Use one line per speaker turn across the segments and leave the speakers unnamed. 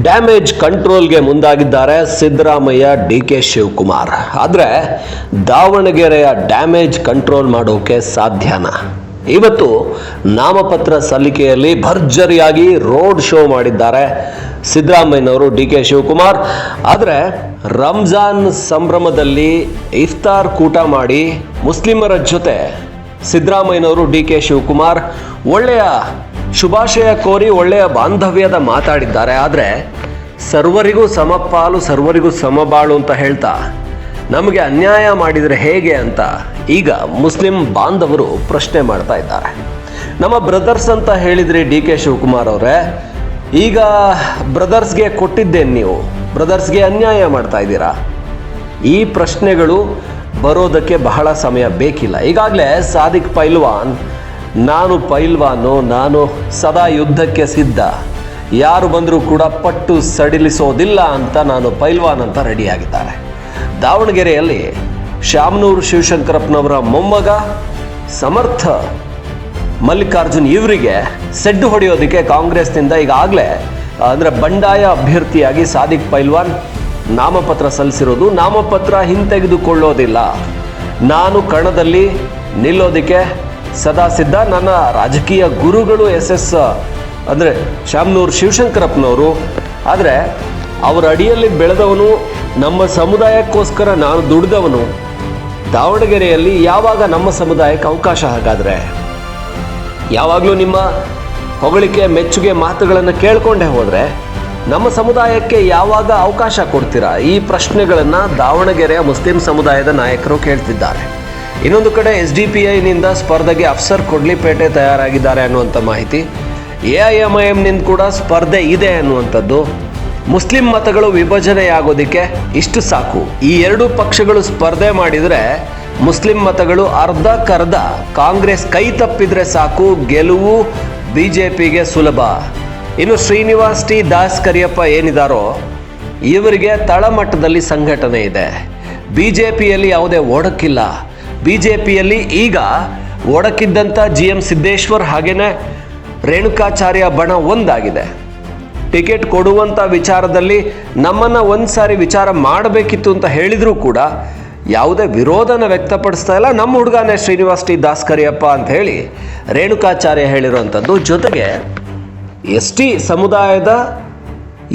Damage ಕಂಟ್ರೋಲ್ಗೆ ಮುಂದಾಗಿದ್ದಾರೆ ಸಿದ್ದರಾಮಯ್ಯ, ಡಿ.ಕೆ. ಶಿವಕುಮಾರ್. ಆದರೆ ದಾವಣಗೆರೆಯ ಡ್ಯಾಮೇಜ್ ಕಂಟ್ರೋಲ್ ಮಾಡೋಕೆ ಸಾಧ್ಯನಾ? ಇವತ್ತು ನಾಮಪತ್ರ ಸಲ್ಲಿಕೆಯಲ್ಲಿ ಭರ್ಜರಿಯಾಗಿ ರೋಡ್ ಶೋ ಮಾಡಿದ್ದಾರೆ ಸಿದ್ದರಾಮಯ್ಯನವರು, ಡಿ.ಕೆ. ಶಿವಕುಮಾರ್. ಆದರೆ ರಂಜಾನ್ ಸಂಭ್ರಮದಲ್ಲಿ ಇಫ್ತಾರ್ ಕೂಟ ಮಾಡಿ ಮುಸ್ಲಿಮರ ಜೊತೆ ಸಿದ್ದರಾಮಯ್ಯನವರು, ಡಿ.ಕೆ. ಶಿವಕುಮಾರ್ ಒಳ್ಳೆಯ ಶುಭಾಶಯ ಕೋರಿ ಒಳ್ಳೆಯ ಬಾಂಧವ್ಯದ ಮಾತಾಡಿದ್ದಾರೆ. ಆದರೆ ಸರ್ವರಿಗೂ ಸಮಪಾಲು, ಸರ್ವರಿಗೂ ಸಮಬಾಳು ಅಂತ ಹೇಳ್ತಾ ನಮಗೆ ಅನ್ಯಾಯ ಮಾಡಿದರೆ ಹೇಗೆ ಅಂತ ಈಗ ಮುಸ್ಲಿಂ ಬಾಂಧವರು ಪ್ರಶ್ನೆ ಮಾಡ್ತಾ ಇದ್ದಾರೆ. ನಮ್ಮ ಬ್ರದರ್ಸ್ ಅಂತ ಹೇಳಿದ್ರಿ ಡಿ.ಕೆ. ಶಿವಕುಮಾರ್ ಅವರೇ, ಈಗ ಬ್ರದರ್ಸ್ಗೆ ಕೊಟ್ಟಿದ್ದೇನು ನೀವು? ಬ್ರದರ್ಸ್ಗೆ ಅನ್ಯಾಯ ಮಾಡ್ತಾ ಇದ್ದೀರಾ? ಈ ಪ್ರಶ್ನೆಗಳು ಬರೋದಕ್ಕೆ ಬಹಳ ಸಮಯ ಬೇಕಿಲ್ಲ. ಈಗಾಗಲೇ ಸಾದಿಕ್ ಪೈಲ್ವಾನ್, ನಾನು ಪೈಲ್ವಾನು, ನಾನು ಸದಾ ಯುದ್ಧಕ್ಕೆ ಸಿದ್ಧ, ಯಾರು ಬಂದರೂ ಕೂಡ ಪಟ್ಟು ಸಡಿಲಿಸೋದಿಲ್ಲ ಅಂತ ನಾನು ಪೈಲ್ವಾನ್ ಅಂತ ರೆಡಿಯಾಗಿದ್ದಾರೆ. ದಾವಣಗೆರೆಯಲ್ಲಿ ಶಾಮನೂರು ಶಿವಶಂಕರಪ್ಪನವರ ಮೊಮ್ಮಗ ಸಮರ್ಥ ಮಲ್ಲಿಕಾರ್ಜುನ್ ಇವರಿಗೆ ಸೆಡ್ಡು ಹೊಡೆಯೋದಕ್ಕೆ ಕಾಂಗ್ರೆಸ್ನಿಂದ ಈಗಾಗಲೇ ಅಂದರೆ ಬಂಡಾಯ ಅಭ್ಯರ್ಥಿಯಾಗಿ ಸಾದಿಕ್ ಪೈಲ್ವಾನ್ ನಾಮಪತ್ರ ಸಲ್ಲಿಸಿರೋದು. ನಾಮಪತ್ರ ಹಿಂತೆಗೆದುಕೊಳ್ಳೋದಿಲ್ಲ, ನಾನು ಕಣದಲ್ಲಿ ನಿಲ್ಲೋದಕ್ಕೆ ಸದಾ ಸಿದ್ಧ, ನನ್ನ ರಾಜಕೀಯ ಗುರುಗಳು ಅಂದರೆ ಶಾಮನೂರು ಶಿವಶಂಕರಪ್ಪನವರು. ಆದರೆ ಅವರ ಅಡಿಯಲ್ಲಿ ಬೆಳೆದವನು, ನಮ್ಮ ಸಮುದಾಯಕ್ಕೋಸ್ಕರ ನಾನು ದುಡಿದವನು. ದಾವಣಗೆರೆಯಲ್ಲಿ ಯಾವಾಗ ನಮ್ಮ ಸಮುದಾಯಕ್ಕೆ ಅವಕಾಶ? ಹಾಗಾದರೆ ಯಾವಾಗಲೂ ನಿಮ್ಮ ಹೊಗಳಿಕೆ ಮೆಚ್ಚುಗೆ ಮಾತುಗಳನ್ನು ಕೇಳ್ಕೊಂಡೇ ಹೋದರೆ ನಮ್ಮ ಸಮುದಾಯಕ್ಕೆ ಯಾವಾಗ ಅವಕಾಶ ಕೊಡ್ತೀರಾ? ಈ ಪ್ರಶ್ನೆಗಳನ್ನು ದಾವಣಗೆರೆಯ ಮುಸ್ಲಿಂ ಸಮುದಾಯದ ನಾಯಕರು ಕೇಳ್ತಿದ್ದಾರೆ. ಇನ್ನೊಂದು ಕಡೆ SDPIನಿಂದ ಸ್ಪರ್ಧೆಗೆ ಅಫ್ಸರ್ ಕೊಡ್ಲಿಪೇಟೆ ತಯಾರಾಗಿದ್ದಾರೆ ಅನ್ನುವಂಥ ಮಾಹಿತಿ, AIMIMನಿಂದ ಕೂಡ ಸ್ಪರ್ಧೆ ಇದೆ ಅನ್ನುವಂಥದ್ದು. ಮುಸ್ಲಿಂ ಮತಗಳು ವಿಭಜನೆಯಾಗೋದಕ್ಕೆ ಇಷ್ಟು ಸಾಕು, ಈ ಎರಡೂ ಪಕ್ಷಗಳು ಸ್ಪರ್ಧೆ ಮಾಡಿದರೆ ಮುಸ್ಲಿಂ ಮತಗಳು ಅರ್ಧಕ್ಕರ್ಧ ಕಾಂಗ್ರೆಸ್ ಕೈ ತಪ್ಪಿದ್ರೆ ಸಾಕು, ಗೆಲುವು BJPಗೆ ಸುಲಭ. ಇನ್ನು ಶ್ರೀನಿವಾಸ್ ಟಿ ದಾಸ್ ಕರಿಯಪ್ಪ ಏನಿದಾರೋ ಇವರಿಗೆ ತಳಮಟ್ಟದಲ್ಲಿ ಸಂಘಟನೆ ಇದೆ. BJPಯಲ್ಲಿ ಯಾವುದೇ ಒಡಕಿಲ್ಲ. BJPಯಲ್ಲಿ ಈಗ ಒಡಕಿದ್ದಂಥ GM ಸಿದ್ದೇಶ್ವರ್ ಹಾಗೇನೆ ರೇಣುಕಾಚಾರ್ಯ ಬಣ ಒಂದಾಗಿದೆ. ಟಿಕೆಟ್ ಕೊಡುವಂಥ ವಿಚಾರದಲ್ಲಿ ನಮ್ಮನ್ನು ಒಂದು ಸಾರಿ ವಿಚಾರ ಮಾಡಬೇಕಿತ್ತು ಅಂತ ಹೇಳಿದರೂ ಕೂಡ ಯಾವುದೇ ವಿರೋಧನ ವ್ಯಕ್ತಪಡಿಸ್ತಾ ಇಲ್ಲ. ನಮ್ಮ ಹುಡುಗನೇ ಶ್ರೀನಿವಾಸ್ ಟಿ ದಾಸ್ ಕರಿಯಪ್ಪ ಅಂತ ಹೇಳಿ ರೇಣುಕಾಚಾರ್ಯ ಹೇಳಿರುವಂಥದ್ದು. ಜೊತೆಗೆ ST ಸಮುದಾಯದ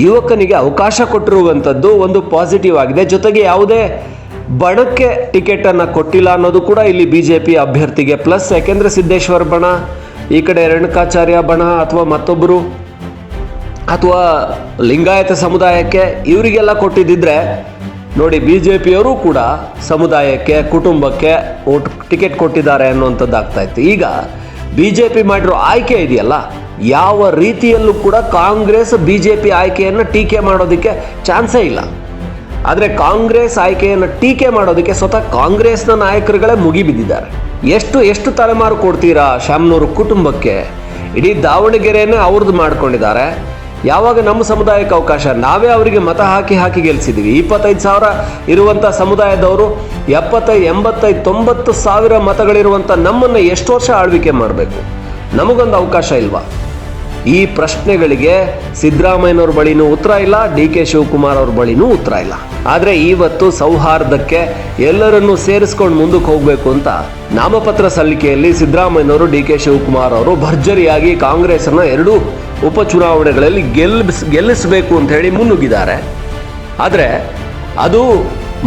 ಯುವಕನಿಗೆ ಅವಕಾಶ ಕೊಟ್ಟಿರುವಂಥದ್ದು ಒಂದು ಪಾಸಿಟಿವ್ ಆಗಿದೆ. ಜೊತೆಗೆ ಯಾವುದೇ ಬಣಕ್ಕೆ ಟಿಕೆಟನ್ನು ಕೊಟ್ಟಿಲ್ಲ ಅನ್ನೋದು ಕೂಡ ಇಲ್ಲಿ BJP ಅಭ್ಯರ್ಥಿಗೆ ಪ್ಲಸ್. ಯಾಕೆಂದರೆ ಸಿದ್ದೇಶ್ವರ್ ಬಣ, ಈ ಕಡೆ ರೇಣುಕಾಚಾರ್ಯ ಬಣ ಅಥವಾ ಮತ್ತೊಬ್ಬರು ಅಥವಾ ಲಿಂಗಾಯತ ಸಮುದಾಯಕ್ಕೆ ಇವರಿಗೆಲ್ಲ ಕೊಟ್ಟಿದ್ದಿದ್ರೆ ನೋಡಿ BJPಯವರು ಕೂಡ ಸಮುದಾಯಕ್ಕೆ, ಕುಟುಂಬಕ್ಕೆ ಟಿಕೆಟ್ ಕೊಟ್ಟಿದ್ದಾರೆ ಅನ್ನುವಂಥದ್ದು ಆಗ್ತಾ ಇತ್ತು. ಈಗ BJP ಮಾಡಿರೋ ಆಯ್ಕೆ ಇದೆಯಲ್ಲ, ಯಾವ ರೀತಿಯಲ್ಲೂ ಕೂಡ ಕಾಂಗ್ರೆಸ್ BJP ಆಯ್ಕೆಯನ್ನು ಟೀಕೆ ಮಾಡೋದಕ್ಕೆ ಚಾನ್ಸೇ ಇಲ್ಲ. ಆದರೆ ಕಾಂಗ್ರೆಸ್ ಆಯ್ಕೆಯನ್ನು ಟೀಕೆ ಮಾಡೋದಕ್ಕೆ ಸ್ವತಃ ಕಾಂಗ್ರೆಸ್ನ ನಾಯಕರುಗಳೇ ಮುಗಿಬಿದ್ದಿದ್ದಾರೆ. ಎಷ್ಟು ತಲೆಮಾರು ಕೊಡ್ತೀರಾ ಶಾಮನೂರು ಕುಟುಂಬಕ್ಕೆ? ಇಡೀ ದಾವಣಗೆರೆಯನ್ನೇ ಅವ್ರದ್ದು ಮಾಡ್ಕೊಂಡಿದ್ದಾರೆ. ಯಾವಾಗ ನಮ್ಮ ಸಮುದಾಯಕ್ಕೆ ಅವಕಾಶ? ನಾವೇ ಅವರಿಗೆ ಮತ ಹಾಕಿ ಗೆಲ್ಲಿಸಿದ್ದೀವಿ. 25,000 ಇರುವಂಥ ಸಮುದಾಯದವರು 70, 85, 90 ಸಾವಿರ ಮತಗಳಿರುವಂಥ ನಮ್ಮನ್ನು ಎಷ್ಟು ವರ್ಷ ಆಳ್ವಿಕೆ ಮಾಡಬೇಕು? ನಮಗೊಂದು ಅವಕಾಶ ಇಲ್ವಾ? ಈ ಪ್ರಶ್ನೆಗಳಿಗೆ ಸಿದ್ದರಾಮಯ್ಯನವ್ರ ಬಳಿನೂ ಉತ್ತರ ಇಲ್ಲ, ಡಿ.ಕೆ. ಶಿವಕುಮಾರ್ ಅವ್ರ ಬಳಿನೂ ಉತ್ತರ ಇಲ್ಲ. ಆದರೆ ಇವತ್ತು ಸೌಹಾರ್ದಕ್ಕೆ ಎಲ್ಲರನ್ನೂ ಸೇರಿಸ್ಕೊಂಡು ಮುಂದಕ್ಕೆ ಹೋಗಬೇಕು ಅಂತ ನಾಮಪತ್ರ ಸಲ್ಲಿಕೆಯಲ್ಲಿ ಸಿದ್ದರಾಮಯ್ಯನವರು, ಡಿ.ಕೆ. ಶಿವಕುಮಾರ್ ಅವರು ಭರ್ಜರಿಯಾಗಿ ಕಾಂಗ್ರೆಸ್ನ ಎರಡೂ ಉಪಚುನಾವಣೆಗಳಲ್ಲಿ ಗೆಲ್ಲಿಸಬೇಕು ಅಂತ ಹೇಳಿ ಮುನ್ನುಗ್ಗಿದ್ದಾರೆ. ಆದರೆ ಅದು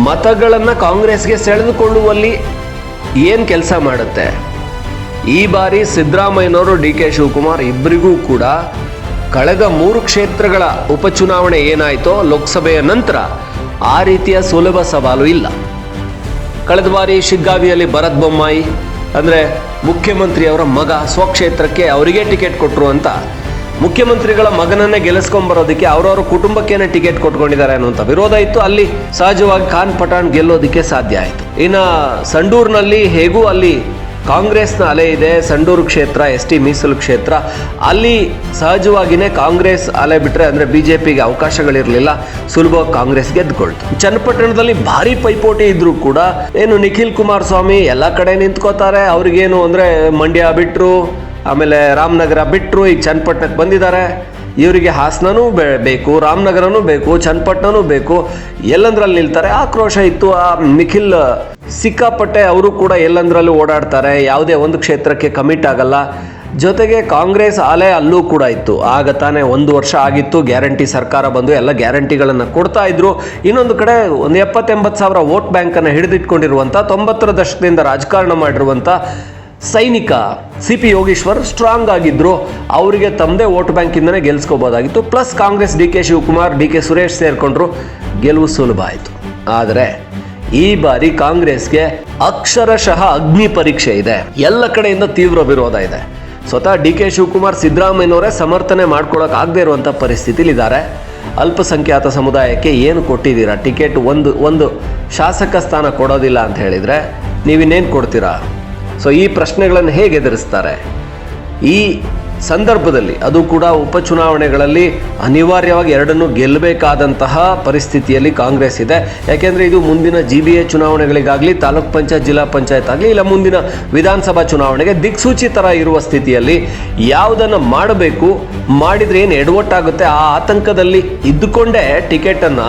ಮತಗಳನ್ನು ಕಾಂಗ್ರೆಸ್ಗೆ ಸೆಳೆದುಕೊಳ್ಳುವಲ್ಲಿ ಏನು ಕೆಲಸ ಮಾಡುತ್ತೆ? ಈ ಬಾರಿ ಸಿದ್ದರಾಮಯ್ಯನವರು, ಡಿ.ಕೆ. ಶಿವಕುಮಾರ್ ಇಬ್ಬರಿಗೂ ಕೂಡ ಕಳೆದ 3 ಕ್ಷೇತ್ರಗಳ ಉಪಚುನಾವಣೆ ಏನಾಯಿತೋ ಲೋಕಸಭೆಯ ನಂತರ ಆ ರೀತಿಯ ಸುಲಭ ಸವಾಲು ಇಲ್ಲ. ಕಳೆದ ಬಾರಿ ಶಿಗ್ಗಾವಿಯಲ್ಲಿ ಭರತ್ ಬೊಮ್ಮಾಯಿ ಅಂದರೆ ಮುಖ್ಯಮಂತ್ರಿಯವರ ಮಗ ಸ್ವಕ್ಷೇತ್ರಕ್ಕೆ ಅವರಿಗೆ ಟಿಕೆಟ್ ಕೊಟ್ಟರು ಅಂತ ಮುಖ್ಯಮಂತ್ರಿಗಳ ಮಗನನ್ನೇ ಗೆಲ್ಲಿಸ್ಕೊಂಬರೋದಕ್ಕೆ ಅವರವರ ಕುಟುಂಬಕ್ಕೇನೆ ಟಿಕೆಟ್ ಕೊಟ್ಕೊಂಡಿದ್ದಾರೆ ಅನ್ನುವಂಥ ವಿರೋಧ ಇತ್ತು. ಅಲ್ಲಿ ಸಹಜವಾಗಿ ಖಾನ್ ಪಠಾಣ್ ಗೆಲ್ಲೋದಕ್ಕೆ ಸಾಧ್ಯ ಆಯಿತು. ಇನ್ನು ಸಂಡೂರಿನಲ್ಲಿ ಹೇಗೂ ಅಲ್ಲಿ ಕಾಂಗ್ರೆಸ್ನ ಅಲೆ ಇದೆ. ಸಂಡೂರು ಕ್ಷೇತ್ರ ST ಮೀಸಲು ಕ್ಷೇತ್ರ, ಅಲ್ಲಿ ಸಹಜವಾಗಿಯೇ ಕಾಂಗ್ರೆಸ್ ಅಲೆ ಬಿಟ್ಟರೆ ಅಂದರೆ BJPಗೆ ಅವಕಾಶಗಳಿರಲಿಲ್ಲ, ಸುಲಭವಾಗಿ ಕಾಂಗ್ರೆಸ್ ಗೆದ್ದುಕೊಳ್ತು. ಚನ್ನಪಟ್ಟಣದಲ್ಲಿ ಭಾರಿ ಪೈಪೋಟಿ ಇದ್ರೂ ಕೂಡ ಏನು ನಿಖಿಲ್ ಕುಮಾರಸ್ವಾಮಿ ಎಲ್ಲ ಕಡೆ ನಿಂತ್ಕೋತಾರೆ. ಅವ್ರಿಗೇನು ಅಂದರೆ ಮಂಡ್ಯ ಬಿಟ್ಟರು, ಆಮೇಲೆ ರಾಮನಗರ ಬಿಟ್ಟರು, ಈಗ ಚನ್ನಪಟ್ಟಣಕ್ಕೆ ಬಂದಿದ್ದಾರೆ. ಇವರಿಗೆ ಹಾಸನನೂ ಬೇಕು, ರಾಮನಗರನೂ ಬೇಕು, ಚನ್ನಪಟ್ಟಣನೂ ಬೇಕು, ಎಲ್ಲಂದ್ರಲ್ಲಿ ನಿಲ್ತಾರೆ. ಆಕ್ರೋಶ ಇತ್ತು. ಆ ನಿಖಿಲ್ ಸಿಕ್ಕಾಪಟ್ಟೆ ಅವರು ಕೂಡ ಎಲ್ಲಂದ್ರಲ್ಲೂ ಓಡಾಡ್ತಾರೆ, ಯಾವುದೇ ಒಂದು ಕ್ಷೇತ್ರಕ್ಕೆ ಕಮಿಟ್ ಆಗಲ್ಲ. ಜೊತೆಗೆ ಕಾಂಗ್ರೆಸ್ ಅಲೆ ಅಲ್ಲೂ ಕೂಡ ಇತ್ತು. ಆಗ ತಾನೇ 1 ವರ್ಷ ಆಗಿತ್ತು ಗ್ಯಾರಂಟಿ ಸರ್ಕಾರ ಬಂದು ಎಲ್ಲ ಗ್ಯಾರಂಟಿಗಳನ್ನು ಕೊಡ್ತಾ ಇದ್ರು. ಇನ್ನೊಂದು ಕಡೆ ಒಂದು 70-80 ಸಾವಿರ ವೋಟ್ ಬ್ಯಾಂಕನ್ನು ಹಿಡಿದಿಟ್ಕೊಂಡಿರುವಂಥ 90ರ ದಶಕದಿಂದ ರಾಜಕಾರಣ ಮಾಡಿರುವಂಥ ಸೈನಿಕ ಸಿ ಪಿ ಯೋಗೀಶ್ವರ್ ಸ್ಟ್ರಾಂಗ್ ಆಗಿದ್ರು. ಅವರಿಗೆ ತಮ್ಮದೇ ವೋಟ್ ಬ್ಯಾಂಕಿಂದನೇ ಗೆಲ್ಸ್ಕೋಬೋದಾಗಿತ್ತು. Plus Congress D K Shivakumar, D K Suresh ಸೇರಿಕೊಂಡ್ರು, ಗೆಲುವು ಸುಲಭ ಆಯಿತು. ಆದರೆ ಈ ಬಾರಿ ಕಾಂಗ್ರೆಸ್ಗೆ ಅಕ್ಷರಶಃ ಅಗ್ನಿ ಪರೀಕ್ಷೆ ಇದೆ. ಎಲ್ಲ ಕಡೆಯಿಂದ ತೀವ್ರ ವಿರೋಧ ಇದೆ. ಸ್ವತಃ ಡಿ ಕೆ ಶಿವಕುಮಾರ್, ಸಿದ್ದರಾಮಯ್ಯನವರೇ ಸಮರ್ಥನೆ ಮಾಡ್ಕೊಳಕ್ ಆಗದೆ ಇರುವಂಥ ಪರಿಸ್ಥಿತಿಲಿದ್ದಾರೆ. ಅಲ್ಪಸಂಖ್ಯಾತ ಸಮುದಾಯಕ್ಕೆ ಏನು ಕೊಟ್ಟಿದ್ದೀರಾ? ಟಿಕೆಟ್ ಒಂದು ಶಾಸಕ ಸ್ಥಾನ ಕೊಡೋದಿಲ್ಲ ಅಂತ ಹೇಳಿದರೆ ನೀವಿನ್ನೇನು ಕೊಡ್ತೀರಾ? ಸೊ ಈ ಪ್ರಶ್ನೆಗಳನ್ನು ಹೇಗೆ ಎದುರಿಸ್ತಾರೆ? ಈ ಸಂದರ್ಭದಲ್ಲಿ ಅದು ಕೂಡ ಉಪಚುನಾವಣೆಗಳಲ್ಲಿ ಅನಿವಾರ್ಯವಾಗಿ ಎರಡನ್ನೂ ಗೆಲ್ಲಬೇಕಾದಂತಹ ಪರಿಸ್ಥಿತಿಯಲ್ಲಿ ಕಾಂಗ್ರೆಸ್ ಇದೆ. ಯಾಕೆಂದರೆ ಇದು ಮುಂದಿನ GBA ಚುನಾವಣೆಗಳಿಗಾಗಲಿ, ತಾಲೂಕ್ ಪಂಚಾಯತ್, ಜಿಲ್ಲಾ ಪಂಚಾಯತ್ ಆಗಲಿ, ಇಲ್ಲ ಮುಂದಿನ ವಿಧಾನಸಭಾ ಚುನಾವಣೆಗೆ ದಿಕ್ಸೂಚಿ ಥರ ಇರುವ ಸ್ಥಿತಿಯಲ್ಲಿ ಯಾವುದನ್ನು ಮಾಡಬೇಕು, ಮಾಡಿದರೆ ಏನು ಎಡವಟ್ಟಾಗುತ್ತೆ, ಆ ಆತಂಕದಲ್ಲಿ ಇದ್ದುಕೊಂಡೇ ಟಿಕೆಟನ್ನು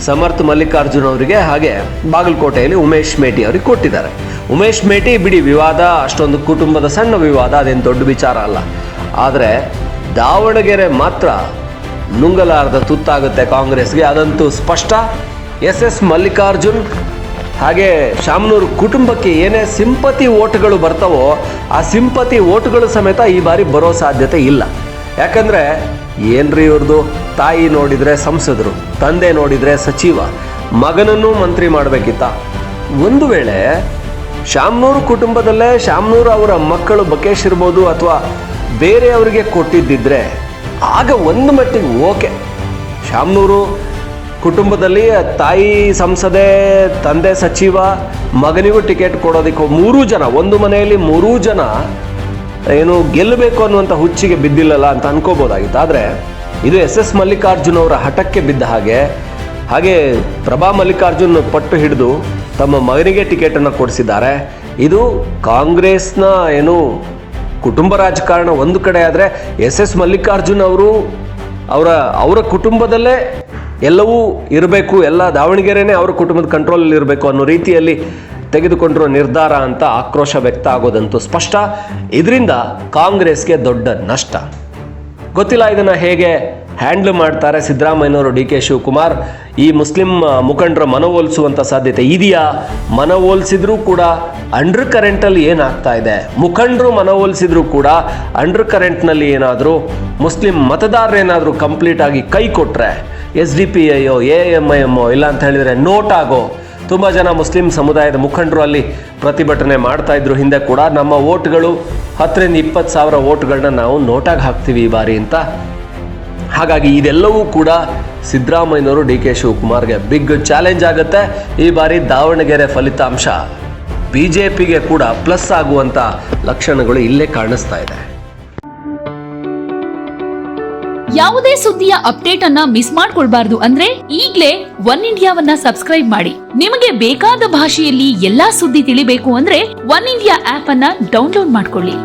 ಸಮರ್ಥ ಮಲ್ಲಿಕಾರ್ಜುನ್ ಅವರಿಗೆ, ಹಾಗೆ ಬಾಗಲಕೋಟೆಯಲ್ಲಿ ಉಮೇಶ್ ಮೇಟಿ ಅವರಿಗೆ ಕೊಟ್ಟಿದ್ದಾರೆ. ಉಮೇಶ್ ಮೇಟಿ ಬಿಡಿ, ವಿವಾದ ಅಷ್ಟೊಂದು ಕುಟುಂಬದ ಸಣ್ಣ ವಿವಾದ, ಅದೇನು ದೊಡ್ಡ ವಿಚಾರ ಅಲ್ಲ. ಆದರೆ ದಾವಣಗೆರೆ ಮಾತ್ರ ನುಂಗಲಾರದ ತುತ್ತಾಗುತ್ತೆ ಕಾಂಗ್ರೆಸ್ಗೆ, ಅದಂತೂ ಸ್ಪಷ್ಟ. SS ಮಲ್ಲಿಕಾರ್ಜುನ್ ಹಾಗೆ ಶಾಮನೂರು ಕುಟುಂಬಕ್ಕೆ ಏನೇ ಸಿಂಪತಿ ಓಟ್ಗಳು ಬರ್ತಾವೋ ಆ ಸಿಂಪತಿ ಓಟ್ಗಳು ಸಮೇತ ಈ ಬಾರಿ ಬರೋ ಸಾಧ್ಯತೆ ಇಲ್ಲ. ಯಾಕಂದರೆ ಏನ್ರಿ ಇವ್ರದ್ದು, ತಾಯಿ ನೋಡಿದರೆ ಸಂಸದರು, ತಂದೆ ನೋಡಿದರೆ ಸಚಿವ, ಮಗನನ್ನು ಮಂತ್ರಿ ಮಾಡಬೇಕಿತ್ತ. ಒಂದು ವೇಳೆ ಶಾಮನೂರು ಕುಟುಂಬದಲ್ಲೇ ಶಾಮನೂರು ಅವರ ಮಕ್ಕಳು ಬಕೇಶ್ ಇರ್ಬೋದು ಅಥವಾ ಬೇರೆಯವರಿಗೆ ಕೊಟ್ಟಿದ್ದಿದ್ರೆ ಆಗ ಒಂದು ಮಟ್ಟಿಗೆ ಓಕೆ. ಶಾಮನೂರು ಕುಟುಂಬದಲ್ಲಿ ತಾಯಿ ಸಂಸದೆ, ತಂದೆ ಸಚಿವ, ಮಗನಿಗೂ ಟಿಕೆಟ್ ಕೊಡೋದಕ್ಕೆ 3 ಜನ, ಒಂದು ಮನೆಯಲ್ಲಿ 3 ಜನ ಏನು ಗೆಲ್ಲಬೇಕು ಅನ್ನುವಂಥ ಹುಚ್ಚಿಗೆ ಬಿದ್ದಿಲ್ಲಲ್ಲ ಅಂತ ಅನ್ಕೋಬೋದಾಗಿತ್ತು. ಆದರೆ ಇದು SS ಮಲ್ಲಿಕಾರ್ಜುನ್ ಅವರ ಹಠಕ್ಕೆ ಬಿದ್ದ ಹಾಗೆ ಪ್ರಭಾ ಮಲ್ಲಿಕಾರ್ಜುನ್ ಪಟ್ಟು ಹಿಡಿದು ತಮ್ಮ ಮಗನಿಗೆ ಟಿಕೆಟನ್ನು ಕೊಡಿಸಿದ್ದಾರೆ. ಇದು ಕಾಂಗ್ರೆಸ್ನ ಏನು ಕುಟುಂಬ ರಾಜಕಾರಣ ಒಂದು ಕಡೆ ಆದರೆ, SS ಮಲ್ಲಿಕಾರ್ಜುನ್ ಅವರು ಅವರ ಕುಟುಂಬದಲ್ಲೇ ಎಲ್ಲವೂ ಇರಬೇಕು, ಎಲ್ಲ ದಾವಣಗೆರೆನೇ ಅವರ ಕುಟುಂಬದ ಕಂಟ್ರೋಲಲ್ಲಿ ಇರಬೇಕು ಅನ್ನೋ ರೀತಿಯಲ್ಲಿ ತೆಗೆದುಕೊಂಡಿರೋ ನಿರ್ಧಾರ ಅಂತ ಆಕ್ರೋಶ ವ್ಯಕ್ತ ಆಗೋದಂತೂ ಸ್ಪಷ್ಟ. ಇದರಿಂದ ಕಾಂಗ್ರೆಸ್ಗೆ ದೊಡ್ಡ ನಷ್ಟ. ಗೊತ್ತಿಲ್ಲ ಇದನ್ನು ಹೇಗೆ ಹ್ಯಾಂಡ್ಲ್ ಮಾಡ್ತಾರೆ ಸಿದ್ದರಾಮಯ್ಯನವರು, ಡಿ ಕೆ ಶಿವಕುಮಾರ್. ಈ ಮುಸ್ಲಿಂ ಮುಖಂಡರ ಮನವೊಲಿಸುವಂಥ ಸಾಧ್ಯತೆ ಇದೆಯಾ? ಮನವೊಲಿಸಿದ್ರೂ ಕೂಡ ಅಂಡರ್ ಕರೆಂಟಲ್ಲಿ ಏನಾಗ್ತಾ ಇದೆ? ಮುಖಂಡರು ಮನವೊಲಿಸಿದ್ರೂ ಕೂಡ ಅಂಡರ್ ಕರೆಂಟ್ನಲ್ಲಿ ಏನಾದರೂ ಮುಸ್ಲಿಂ ಮತದಾರರೇನಾದರೂ ಕಂಪ್ಲೀಟಾಗಿ ಕೈ ಕೊಟ್ಟರೆ, SDPIಯೋ AMIMO ಇಲ್ಲ ಅಂತ ಹೇಳಿದರೆ ನೋಟಾಗೋ, ತುಂಬ ಜನ ಮುಸ್ಲಿಂ ಸಮುದಾಯದ ಮುಖಂಡರು ಅಲ್ಲಿ ಪ್ರತಿಭಟನೆ ಮಾಡ್ತಾ ಇದ್ರು ಹಿಂದೆ ಕೂಡ, ನಮ್ಮ ವೋಟ್ಗಳು 10ರಿಂದ 20 ಸಾವಿರ ವೋಟ್ಗಳನ್ನ ನಾವು ನೋಟಾಗಿ ಹಾಕ್ತೀವಿ ಈ ಬಾರಿ ಅಂತ. ಹಾಗಾಗಿ ಇದೆಲ್ಲವೂ ಕೂಡ ಸಿದ್ದರಾಮಯ್ಯನವರು, ಡಿ ಕೆ ಶಿವಕುಮಾರ್ಗೆ ಬಿಗ್ ಚಾಲೆಂಜ್ ಆಗುತ್ತೆ. ಈ ಬಾರಿ ದಾವಣಗೆರೆ ಫಲಿತಾಂಶ BJPಗೆ ಕೂಡ ಪ್ಲಸ್ ಆಗುವಂಥ ಲಕ್ಷಣಗಳು ಇಲ್ಲೇ ಕಾಣಿಸ್ತಾ ಇದೆ.
ಯಾವುದೇ ಸುದ್ದಿಯ ಅಪ್ಡೇಟ್ ಅನ್ನ ಮಿಸ್ ಮಾಡ್ಕೊಳ್ಬಾರ್ದು ಅಂದ್ರೆ ಈಗ್ಲೇ ಒನ್ ಇಂಡಿಯಾವನ್ನ ಸಬ್ಸ್ಕ್ರೈಬ್ ಮಾಡಿ. ನಿಮಗೆ ಬೇಕಾದ ಭಾಷೆಯಲ್ಲಿ ಎಲ್ಲಾ ಸುದ್ದಿ ತಿಳಿಬೇಕು ಅಂದ್ರೆ ಒನ್ ಇಂಡಿಯಾ ಆಪ್ ಅನ್ನ ಡೌನ್ಲೋಡ್ ಮಾಡ್ಕೊಳ್ಳಿ.